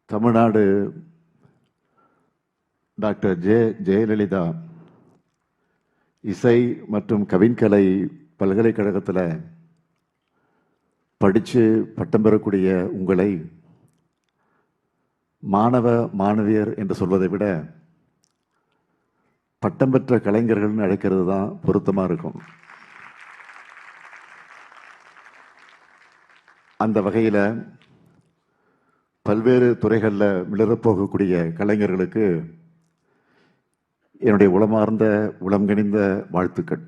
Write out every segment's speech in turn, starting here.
Tamil Nadu doctor Jayalalithaa இசை மற்றும் கவின்கலை பல்கலைக்கழகத்தில் படித்து பட்டம் பெறக்கூடிய உங்களை மாணவ மாணவியர் என்று சொல்வதை விட பட்டம் பெற்ற கலைஞர்கள்னு அழைக்கிறது தான் பொருத்தமாக இருக்கும். அந்த வகையில் பல்வேறு துறைகளில் மிளறப்போகக்கூடிய கலைஞர்களுக்கு என்னுடைய உளமார்ந்த உளம்கனிந்த வாழ்த்துக்கள்.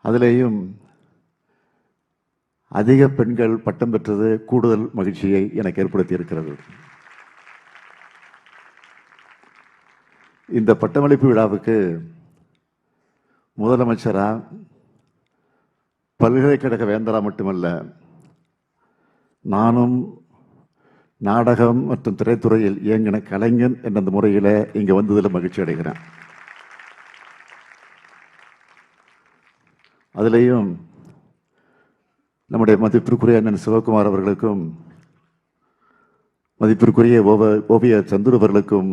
அதிலேயும் அதிக பெண்கள் பட்டம் பெற்றது கூடுதல் மகிழ்ச்சியை எனக்கு ஏற்படுத்தி இருக்கிறது. இந்த பட்டமளிப்பு விழாவுக்கு முதலமைச்சரா பல்கலைக்கழக வேந்தரா மட்டுமல்ல, நானும் நாடகம் மற்றும் திரைத்துறையில் இயங்கின கலைஞன் என்ற முறையில் இங்கே வந்ததில் மகிழ்ச்சி அடைகிறேன். அதிலேயும் நம்முடைய மதிப்பிற்குரிய அண்ணன் சிவகுமார் அவர்களுக்கும் மதிப்பிற்குரிய ஓவிய சந்துரு அவர்களுக்கும்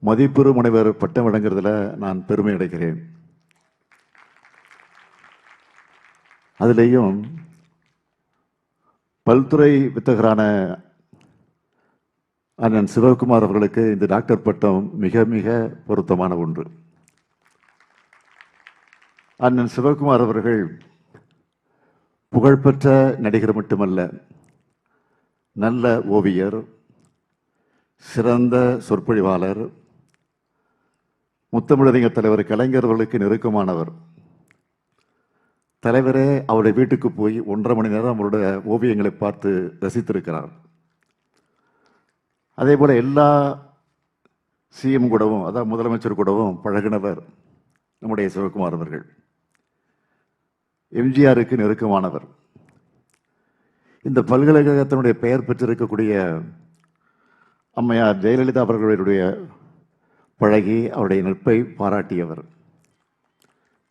மதிப்புறு முனைவர் பட்டம் வழங்குறதுல நான் பெருமை அடைகிறேன். அதிலேயும் பல்துறை வித்தகரான அண்ணன் சிவகுமார் அவர்களுக்கு இந்த டாக்டர் பட்டம் மிக மிக பொருத்தமான ஒன்று. அண்ணன் சிவகுமார் அவர்கள் புகழ்பெற்ற நடிகர் மட்டுமல்ல, நல்ல ஓவியர், சிறந்த சொற்பொழிவாளர், முத்தமிழறிஞர் தலைவர் கலைஞர் அவர்களுக்கு நெருக்கமானவர். தலைவரே அவருடைய வீட்டுக்கு போய் 1.5 மணி நேரம் அவருடைய ஓவியங்களை பார்த்து ரசித்திருக்கிறார். அதே போல எல்லா சிஎம் கூடவும், அதாவது முதலமைச்சர் கூடவும் பழகினவர் நம்முடைய சிவகுமார் அவர்கள். எம்ஜிஆருக்கு நெருக்கமானவர். இந்த பல்கலைக்கழகத்தினுடைய பெயர் பெற்றிருக்கக்கூடிய அம்மையார் ஜெயலலிதா அவர்களுடைய பழகி அவருடைய நட்பை பாராட்டியவர்.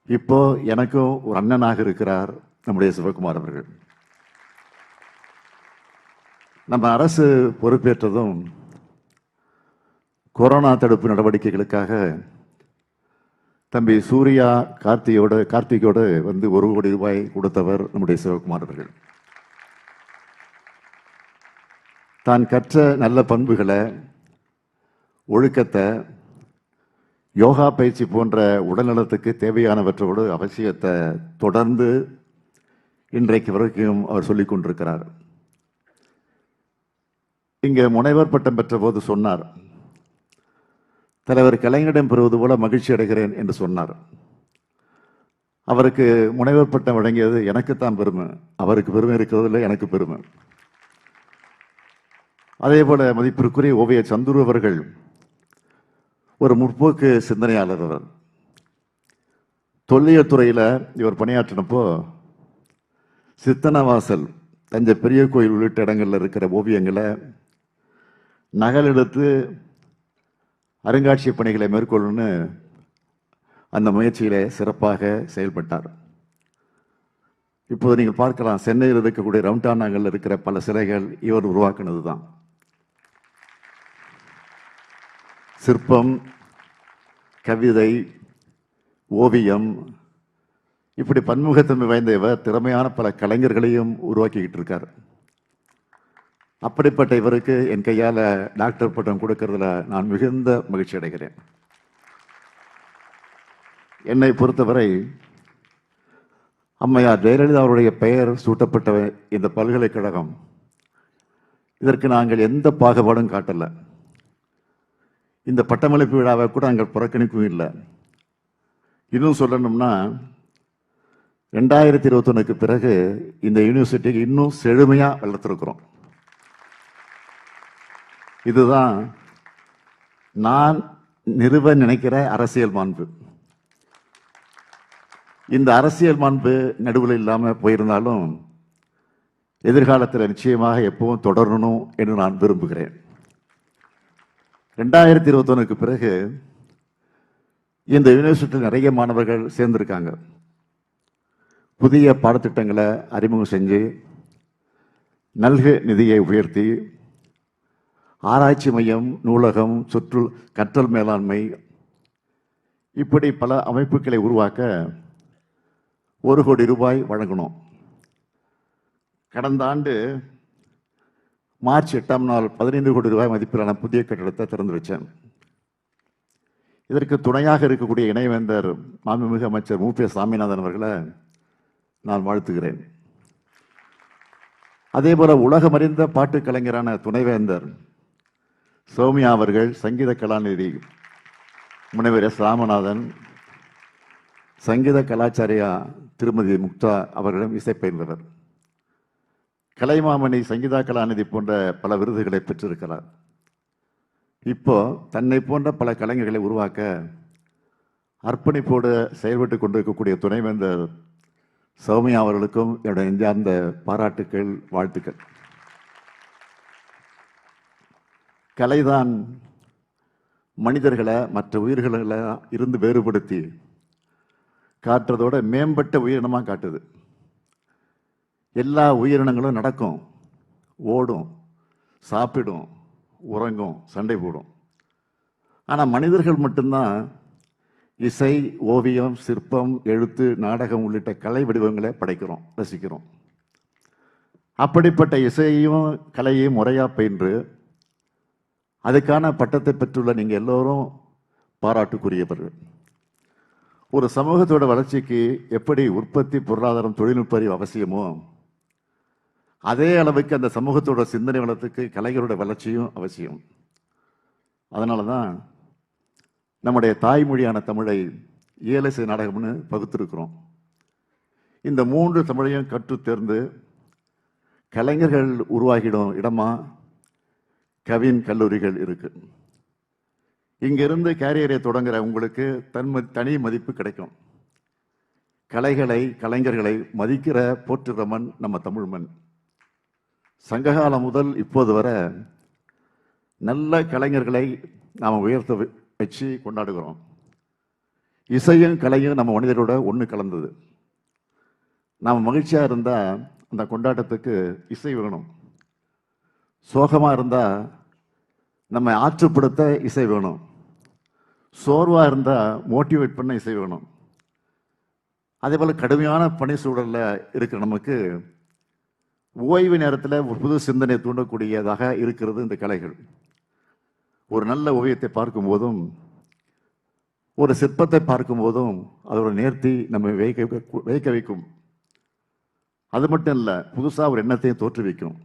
இப்போ எனக்கும் ஒரு அண்ணனாக இருக்கிறார் நம்முடைய சிவகுமார் அவர்கள். நம்ம அரசு பொறுப்பேற்றதும் கொரோனா தடுப்பு நடவடிக்கைகளுக்காக தம்பி சூர்யா கார்த்திகோடு வந்து 1 கோடி ரூபாய் கொடுத்தவர் நம்முடைய சிவகுமார் அவர்கள். தான் கற்ற நல்ல பண்புகளை, ஒழுக்கத்தை, யோகா பயிற்சி போன்ற உடல்நலத்துக்கு தேவையானவற்றோடு அவசியத்தை தொடர்ந்து இன்றைக்கு வரைக்கும் அவர் சொல்லிக் கொண்டிருக்கிறார். இங்கே முனைவர் பட்டம் பெற்ற போது சொன்னார், தலைவர் கலைஞரிடம் பெறுவது போல மகிழ்ச்சி அடைகிறேன் என்று சொன்னார். அவருக்கு முனைவர் பட்டம் வழங்கியது எனக்குத்தான் பெருமை, அவருக்கு பெருமை இருக்கிறதில்லை, எனக்கு பெருமை. அதே போல மதிப்பிற்குரிய ஓவிய சந்துரு அவர்கள் ஒரு முற்போக்கு சிந்தனையாளர். அவர் தொல்லியல் துறையில் இவர் பணியாற்றினப்போ சித்தனவாசல், தஞ்சை பெரிய கோயில் உள்ளிட்ட இடங்களில் இருக்கிற ஓவியங்களை நகலெடுத்து அருங்காட்சியக பணிகளை மேற்கொள்ளணும்னு அந்த முயற்சியில சிறப்பாக செயல்பட்டார். இப்போது நீங்கள் பார்க்கலாம், சென்னையில் இருக்கக்கூடிய ரவுண்டான் நகரில் இருக்கிற பல சிலைகள் இவர் உருவாக்குனது தான். சிற்பம், கவிதை, ஓவியம், இப்படி பன்முகத்தன்மை வாய்ந்த இவர் திறமையான பல கலைஞர்களையும் உருவாக்கிக்கிட்டு இருக்கார். அப்படிப்பட்ட இவருக்கு என் கையால் டாக்டர் பட்டம் கொடுக்கறதுல நான் மிகுந்த மகிழ்ச்சி அடைகிறேன். என்னை பொறுத்தவரை அம்மையார் ஜெயலலிதா அவருடைய பெயர் சூட்டப்பட்ட இந்த பல்கலைக்கழகம், இதற்கு நாங்கள் எந்த பாகுபாடும் காட்டல. இந்த பட்டமளிப்பு விழாவை கூட நாங்கள் புறக்கணிக்கவும் இல்லை. இன்னும் சொல்லணும்னா 2021க்கு பிறகு இந்த யூனிவர்சிட்டிக்கு இன்னும் செழுமையாக வளர்த்துருக்கிறோம். இதுதான் நான் நிறுவ நினைக்கிற அரசியல் மாண்பு. இந்த அரசியல் மாண்பு நடுவில் இல்லாமல் போயிருந்தாலும் எதிர்காலத்தில் நிச்சயமாக எப்பவும் தொடரணும் என்று நான் விரும்புகிறேன். 2021க்கு பிறகு இந்த யூனிவர்சிட்டியில் நிறைய மாணவர்கள் சேர்ந்திருக்காங்க. புதிய பாடத்திட்டங்களை அறிமுகம் செஞ்சு நல்கு நிதியை உயர்த்தி ஆராய்ச்சி மையம், நூலகம், கற்றல் மேலாண்மை இப்படி பல அமைப்புகளை உருவாக்க 1 கோடி ரூபாய் வழங்கணும். கடந்த ஆண்டு மார்ச் 8ஆம் நாள் 15 கோடி ரூபாய் மதிப்பிலான புதிய கட்டிடத்தை திறந்து வச்சேன். இதற்கு துணையாக இருக்கக்கூடிய இணைவேந்தர் மாண்புமிகு அமைச்சர் மு.பி. சாமிநாதன் அவர்களை நான் வாழ்த்துகிறேன். அதேபோல உலகமறிந்த பாட்டு கலைஞரான துணைவேந்தர் சௌமியா அவர்கள், சங்கீத கலாநிதி முனைவர் எஸ். ராமநாதன், சங்கீத கலாச்சாரியா திருமதி முக்தா அவர்களிடம் இசை பயின்றவர். கலைமாமணி சங்கீதா கலாநிதி போன்ற பல விருதுகளை பெற்றிருக்கிறார். இப்போ தன்னை போன்ற பல கலைஞர்களை உருவாக்க அர்ப்பணிப்போடு செயல்பட்டு கொண்டிருக்கக்கூடிய துணைவேந்தர் சௌமியா அவர்களுக்கும் என்னுடைய நெஞ்சார்ந்த பாராட்டுக்கள், வாழ்த்துக்கள். கலைதான் மனிதர்களை மற்ற உயிர்களை இருந்து வேறுபடுத்தி காட்டுறதோட மேம்பட்ட உயிரினமாக காட்டுது. எல்லா உயிரினங்களும் நடக்கும், ஓடும், சாப்பிடும், உறங்கும், சண்டை போடும். ஆனால் மனிதர்கள் மட்டும்தான் இசை, ஓவியம், சிற்பம், எழுத்து, நாடகம் உள்ளிட்ட கலை வடிவங்களை படைக்கிறோம், ரசிக்கிறோம். அப்படிப்பட்ட இசையையும் கலையையும் முறையாக பயின்று அதுக்கான பட்டத்தை பெற்றுள்ள நீங்கள் எல்லோரும் பாராட்டுக்குரியவர்கள். ஒரு சமூகத்தோட வளர்ச்சிக்கு எப்படி உற்பத்தி, பொருளாதாரம், தொழில்நுட்ப அறிவு அவசியமோ அதே அளவுக்கு அந்த சமூகத்தோட சிந்தனை வளத்துக்கு கலைஞரோட வளர்ச்சியும் அவசியம். அதனால தான் நம்முடைய தாய்மொழியான தமிழை இயலிசை நாடகம்னு பகுத்திருக்கிறோம். இந்த 3 தமிழையும் கற்று தேர்ந்து கலைஞர்கள் உருவாகிடும் இடமா கவின் கல்லூரிகள் இருக்கு. இங்கிருந்து கேரியரை தொடங்குற உங்களுக்கு தனி மதிப்பு கிடைக்கும். கலைகளை, கலைஞர்களை மதிக்கிற போற்றுற மண் நம்ம தமிழ் மண். சங்ககாலம் முதல் இப்போது வர நல்ல கலைஞர்களை நாம் உயர்த்த வச்சு கொண்டாடுகிறோம். இசையும் கலையும் நம்ம மனிதரோட ஒன்று கலந்தது. நாம் மகிழ்ச்சியாக இருந்தால் அந்த கொண்டாட்டத்துக்கு இசை வேணும். சோகமாக இருந்தால் நம்ம ஆற்றுப்படுத்த இசை வேணும். சோர்வாக இருந்தால் மோட்டிவேட் பண்ண இசை வேணும். அதே போல் கடுமையான பணி சூழலில் இருக்கிற நமக்கு ஓய்வு நேரத்தில் ஒரு புது சிந்தனை தூண்டக்கூடியதாக இருக்கிறது இந்த கலைகள். ஒரு நல்ல ஓவியத்தை பார்க்கும்போதும், ஒரு சிற்பத்தை பார்க்கும்போதும் அதோட நேர்த்தி நம்ம வைக்க வைக்கும். அது மட்டும் இல்லை, புதுசாக ஒரு எண்ணத்தையும் தோற்றுவிக்கும்.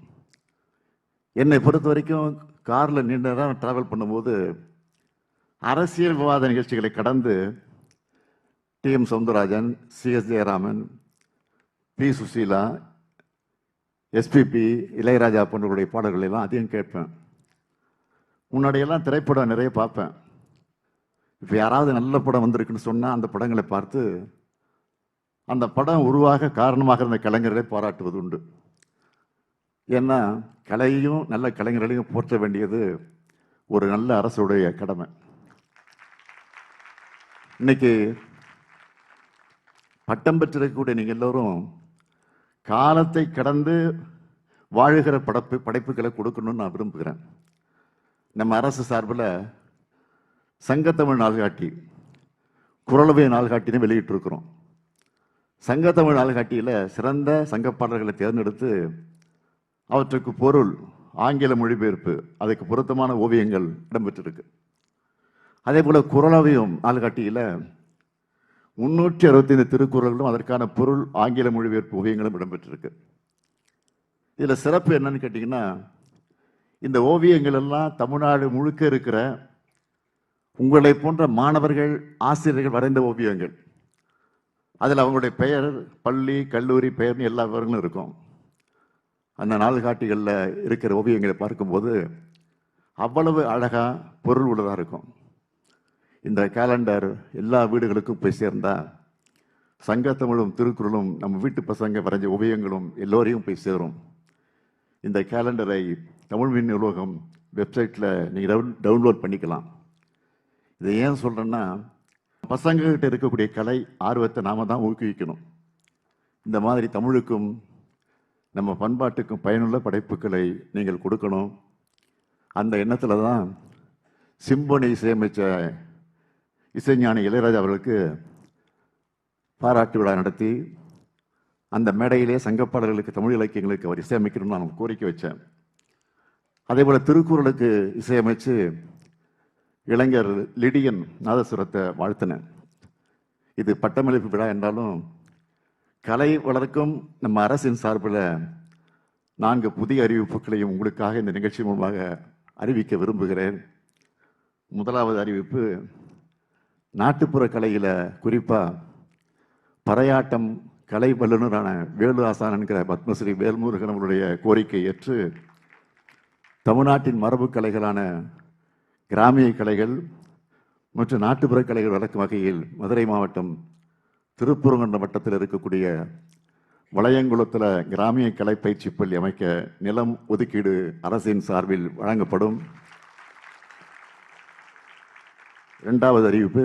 என்னை பொறுத்த வரைக்கும் காரில் நீண்ட நேரம் டிராவல் பண்ணும்போது அரசியல் விவாத நிகழ்ச்சிகளை கடந்து T M. Soundararajan, C S. Jayaraman, P. Susheela, SPB, Ilaiyaraaja போன்றவருடைய பாடல்களை எல்லாம் அதிகம் கேட்பேன். முன்னாடியெல்லாம் திரைப்படம் நிறைய பார்ப்பேன். இப்போ யாராவது நல்ல படம் வந்திருக்குன்னு சொன்னால் அந்த படங்களை பார்த்து அந்த படம் உருவாக காரணமாக இருந்த கலைஞர்களை பாராட்டுவது உண்டு. ஏன்னா கலையையும் நல்ல கலைஞர்களையும் போற்ற வேண்டியது ஒரு நல்ல அரசுடைய கடமை. இன்னைக்கு பட்டம் பெற்றிருக்கக்கூடிய நீங்கள் எல்லோரும் காலத்தை கடந்து வாழுகிற படைப்புகளை கொடுக்கணும்னு நான் விரும்புகிறேன். நம்ம அரசு சார்பில் சங்கத்தமிழ் நாள்காட்டி, குறளவை நாள்காட்டின்னு வெளியிட்டிருக்கிறோம். சங்கத்தமிழ் நாள்காட்டியில் சிறந்த சங்கப்பாடல்களை தேர்ந்தெடுத்து அவற்றுக்கு பொருள், ஆங்கில மொழிபெயர்ப்பு, அதுக்கு பொருத்தமான ஓவியங்கள் இடம்பெற்றிருக்கு. அதே போல் குறளவையும் நாள்காட்டியில் 365 திருக்குறளும் அதற்கான பொருள், ஆங்கில மொழிபெயர்ப்பு ஓவியங்களும் இடம்பெற்றிருக்கு. இதில் சிறப்பு என்னன்னு கேட்டிங்கன்னா, இந்த ஓவியங்கள் எல்லாம் தமிழ்நாடு முழுக்க இருக்கிற உங்களை போன்ற மாணவர்கள், ஆசிரியர்கள் வரைந்த ஓவியங்கள். அதில் அவங்களுடைய பெயர், பள்ளி, கல்லூரி பெயர்னு எல்லா விவரங்களும் இருக்கும். அந்த நாள்காட்டிகளில் இருக்கிற ஓவியங்களை பார்க்கும்போது அவ்வளவு அழகாக பொருள் உள்ளதாக இருக்கும். இந்த கேலண்டர் எல்லா வீடுகளுக்கும் போய் சேர்ந்தால் சங்கத்தமிழும் திருக்குறளும் நம்ம வீட்டு பசங்க வரைஞ்ச ஓவியங்களும் எல்லோரையும் போய் சேரும். இந்த கேலண்டரை தமிழ் மின் நூலகம் வெப்சைட்டில் நீங்கள் டவுன்லோட் பண்ணிக்கலாம். இதை ஏன் சொல்கிறேன்னா, பசங்ககிட்ட இருக்கக்கூடிய கலை ஆர்வத்தை நாம தான் ஊக்குவிக்கணும். இந்த மாதிரி தமிழுக்கும் நம்ம பண்பாட்டுக்கும் பயனுள்ள படைப்புகளை நீங்கள் கொடுக்கணும். அந்த எண்ணத்தில் தான் சிம்பொனி இசையமைச்ச இசைஞானி இளையராஜா அவர்களுக்கு பாராட்டு விழா நடத்தி அந்த மேடையிலே சங்கப்பாடல்களுக்கு, தமிழ் இலக்கியங்களுக்கு அவர் இசையமைக்கணும்னு நான் கோரிக்கை வச்சேன். அதே போல் திருக்குறளுக்கு இசையமைச்சு இளைஞர் லிடியன் நாதசுரத்தை வாழ்த்தினேன். இது பட்டமளிப்பு விழா என்றாலும் கலை வளர்க்கும் நம்ம அரசின் சார்பில் 4 புதிய அறிவிப்புகளையும் உங்களுக்காக இந்த நிகழ்ச்சி மூலமாக அறிவிக்க விரும்புகிறேன். முதலாவது அறிவிப்பு, நாட்டுப்புற கலையில் குறிப்பாக பறையாட்டம் கலை வல்லுநரான வேலு ஆசான் என்கிற பத்மஸ்ரீ வேல்முருகன் அவருடைய கோரிக்கை ஏற்று தமிழ்நாட்டின் மரபு கலைகளான கிராமிய கலைகள் மற்றும் நாட்டுப்புற கலைகள் வளர்க்கும் வகையில் மதுரை மாவட்டம் திருப்பூரங்குன்ற வட்டத்தில் இருக்கக்கூடிய வளையங்குளத்தில் கிராமிய கலை பயிற்சி பள்ளி அமைக்க நிலம் ஒதுக்கீடு அரசின் சார்பில் வழங்கப்படும். 2வது அறிவிப்பு,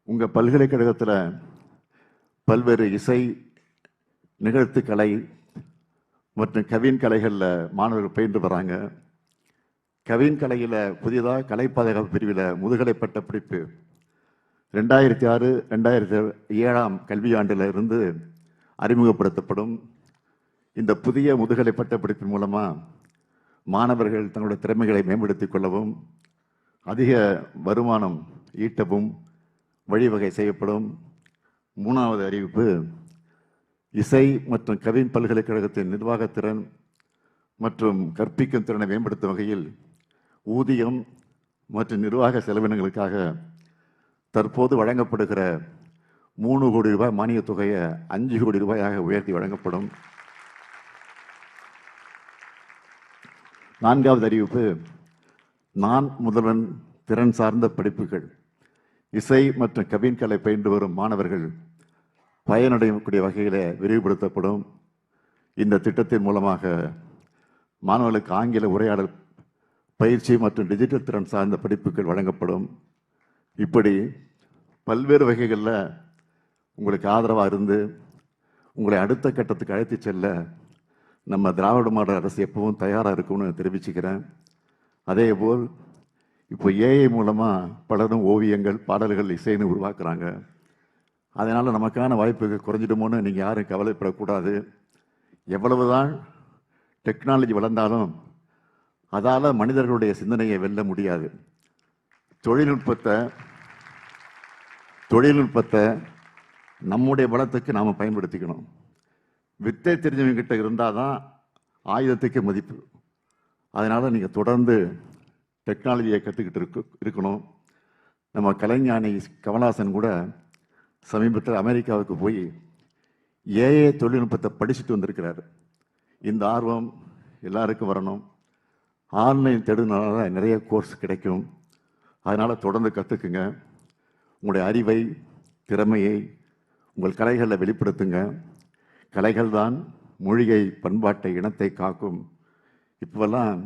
உங்கள் பல்கலைக்கழகத்தில் பல்வேறு இசை, நிகழ்த்து கலை மற்றும் கவின் கலைகளில் மாணவர்கள் பயின்று வராங்க. கவின் கலையில் புதிதாக கலை பாதுகாப்பு பிரிவில் முதுகலை பட்ட படிப்பு 2006-2007 கல்வியாண்டில் இருந்து அறிமுகப்படுத்தப்படும். இந்த புதிய முதுகலை பட்ட படிப்பின் மூலமாக மாணவர்கள் தங்களுடைய திறமைகளை மேம்படுத்திக் கொள்ளவும் அதிக வருமானம் ஈட்டவும் வழிவகை செய்யப்படும். 3வது அறிவிப்பு, இசை மற்றும் கவின் பல்கலைக்கழகத்தின் நிர்வாகத்திறன் மற்றும் கற்பிக்கும் திறனை மேம்படுத்தும் வகையில் ஊதியம் மற்றும் நிர்வாக செலவினங்களுக்காக தற்போது வழங்கப்படுகிற 3 கோடி ரூபாய் மானியத் தொகையை 5 கோடி ரூபாயாக உயர்த்தி வழங்கப்படும். 4வது அறிவிப்பு, நான் முதல்வன் திறன் சார்ந்த படிப்புகள் இசை மற்றும் கவின் கலை பயின்று வரும் மாணவர்கள் பயனடையக்கூடிய வகையில் விரிவுபடுத்தப்படும். இந்த திட்டத்தின் மூலமாக மாணவர்களுக்கு ஆங்கில உரையாடல் பயிற்சி மற்றும் டிஜிட்டல் திறன் சார்ந்த படிப்புகள் வழங்கப்படும். இப்படி பல்வேறு வகைகளில் உங்களுக்கு ஆதரவாக இருந்து உங்களை அடுத்த கட்டத்துக்கு அழைத்து செல்ல நம்ம திராவிட மாடல் அரசு எப்பவும் தயாராக இருக்கும்னு தெரிவிச்சுக்கிறேன். அதேபோல் இப்போ ஏஐ மூலமாக பலரும் ஓவியங்கள், பாடல்கள், இசைன்னு உருவாக்குறாங்க. அதனால் நமக்கான வாய்ப்புகள் குறைஞ்சிடுமோன்னு நீங்கள் யாரும் கவலைப்படக்கூடாது. எவ்வளவுதான் டெக்னாலஜி வளர்ந்தாலும் அதால் மனிதர்களுடைய சிந்தனையை வெல்ல முடியாது. தொழில்நுட்பத்தை நம்முடைய பலத்துக்கு நாம் பயன்படுத்திக்கணும். வித்தை தெரிஞ்சவங்கிட்ட இருந்தால் தான் ஆயுதத்துக்கு மதிப்பு. அதனால் நீங்கள் தொடர்ந்து டெக்னாலஜியை கற்றுக்கிட்டு இருக்கணும். நம்ம கலைஞானி கமல்ஹாசன் கூட சமீபத்தில் அமெரிக்காவுக்கு போய் ஏஐ தொழில்நுட்பத்தை படிச்சுட்டு வந்திருக்கிறார். இந்த ஆர்வம் எல்லாருக்கும் வரணும். ஆன்லைன் தேடுனால நிறைய கோர்ஸ் கிடைக்கும். அதனால் தொடர்ந்து கற்றுக்குங்க. உங்களுடைய அறிவை, திறமையை உங்கள் கலைகளில் வெளிப்படுத்துங்க. கலைகள் தான் மொழியை, பண்பாட்டை, இனத்தை காக்கும். இப்போல்லாம்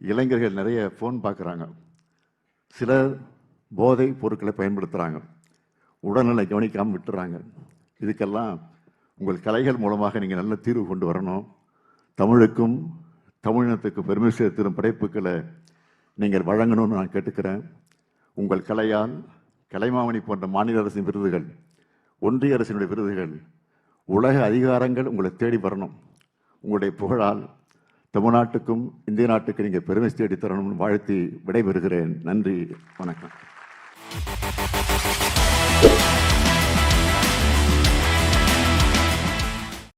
இளைஞர்கள் நிறைய ஃபோன் பார்க்குறாங்க. சிலர் போதை பொருட்களை பயன்படுத்துகிறாங்க. உடல்நிலை கவனிக்காமல் விட்டுறாங்க. இதுக்கெல்லாம் உங்கள் கலைகள் மூலமாக நீங்கள் நல்ல தீர்வு கொண்டு வரணும். தமிழுக்கும் தமிழினத்துக்கு பெருமை சேர்த்திடும் படைப்புகளை நீங்கள் வழங்கணும்னு நான் கேட்டுக்கிறேன். உங்கள் கலையால் கலைமாமணி போன்ற மாநில அரசின் விருதுகள், ஒன்றிய அரசினுடைய விருதுகள், உலக அதிகாரங்கள் உங்களை தேடி வரணும். உங்களுடைய புகழால் தமிழ்நாட்டுக்கும் இந்திய நாட்டுக்கு நீங்கள் பெருமை தேடி தரணும்னு வாழ்த்தி விடைபெறுகிறேன். நன்றி, வணக்கம்.